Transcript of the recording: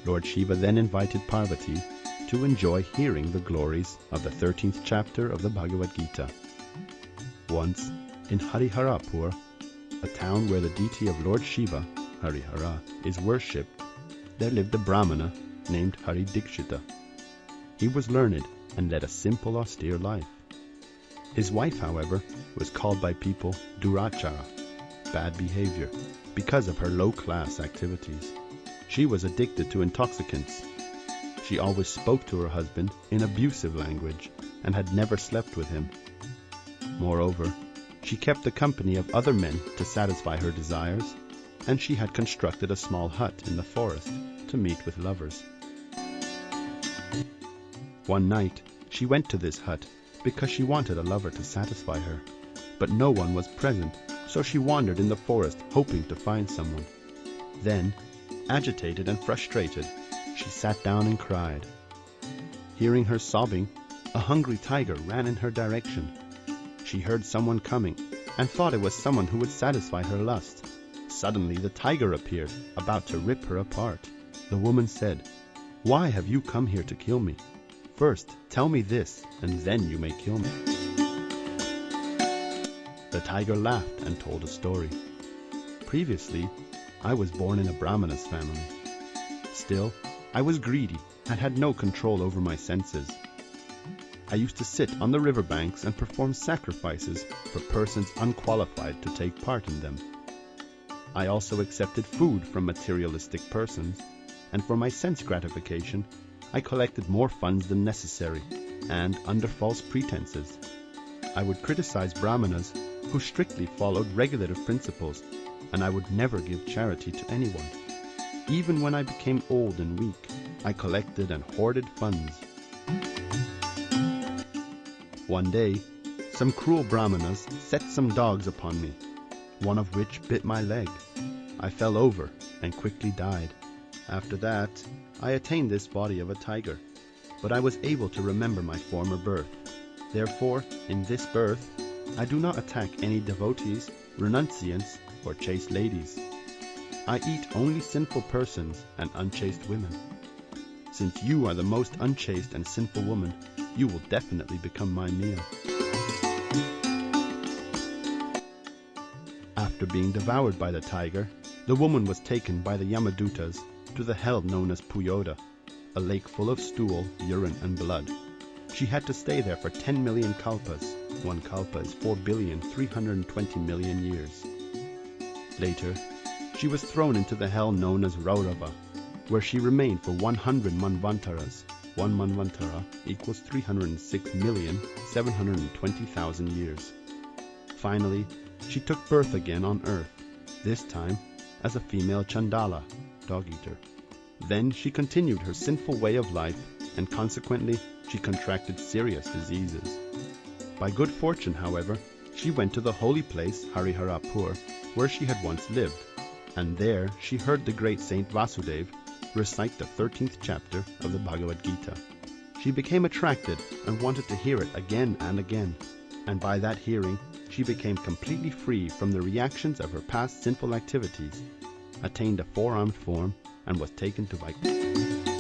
Lord Shiva then invited Parvati to enjoy hearing the glories of the 13th chapter of the Bhagavad-gita. Once, in Hariharapur, a town where the deity of Lord Shiva, Harihara, is worshipped, there lived a Brahmana named Haridikshita. He was learned and led a simple, austere life. His wife, however, was called by people durachara, bad behavior, because of her low-class activities. She was addicted to intoxicants. She always spoke to her husband in abusive language and had never slept with him. Moreover, she kept the company of other men to satisfy her desires, and she had constructed a small hut in the forest to meet with lovers. One night, she went to this hut because she wanted a lover to satisfy her, but no one was present, so she wandered in the forest hoping to find someone. Then, agitated and frustrated, she sat down and cried. Hearing her sobbing, a hungry tiger ran in her direction. She heard someone coming and thought it was someone who would satisfy her lust. Suddenly the tiger appeared, about to rip her apart. The woman said, "Why have you come here to kill me? First, tell me this, and then you may kill me." The tiger laughed and told a story. Previously, I was born in a Brahmana's family. Still, I was greedy and had no control over my senses. I used to sit on the riverbanks and perform sacrifices for persons unqualified to take part in them. I also accepted food from materialistic persons, and for my sense gratification, I collected more funds than necessary, and under false pretenses. I would criticize Brahmanas who strictly followed regulative principles, and I would never give charity to anyone. Even when I became old and weak, I collected and hoarded funds. One day, some cruel Brahmanas set some dogs upon me, one of which bit my leg. I fell over and quickly died. After that, I attained this body of a tiger, but I was able to remember my former birth. Therefore, in this birth, I do not attack any devotees, renunciants, or chaste ladies. I eat only sinful persons and unchaste women. Since you are the most unchaste and sinful woman, you will definitely become my meal. After being devoured by the tiger, the woman was taken by the Yamadutas to the hell known as Puyoda, a lake full of stool, urine, and blood. She had to stay there for 10 million kalpas. One kalpa is 4,320,000,000 years. Later, she was thrown into the hell known as Raurava, where she remained for 100 manvantaras. One manvantara equals 306,720,000 years. Finally, she took birth again on earth, this time as a female Chandala, dog-eater. Then she continued her sinful way of life, and consequently she contracted serious diseases. By good fortune, however, she went to the holy place Hariharapur, where she had once lived, and there she heard the great Saint Vasudeva recite the 13th chapter of the Bhagavad-gita. She became attracted and wanted to hear it again and again, and by that hearing she became completely free from the reactions of her past sinful activities, attained a four-armed form, and was taken to Vaikuntha.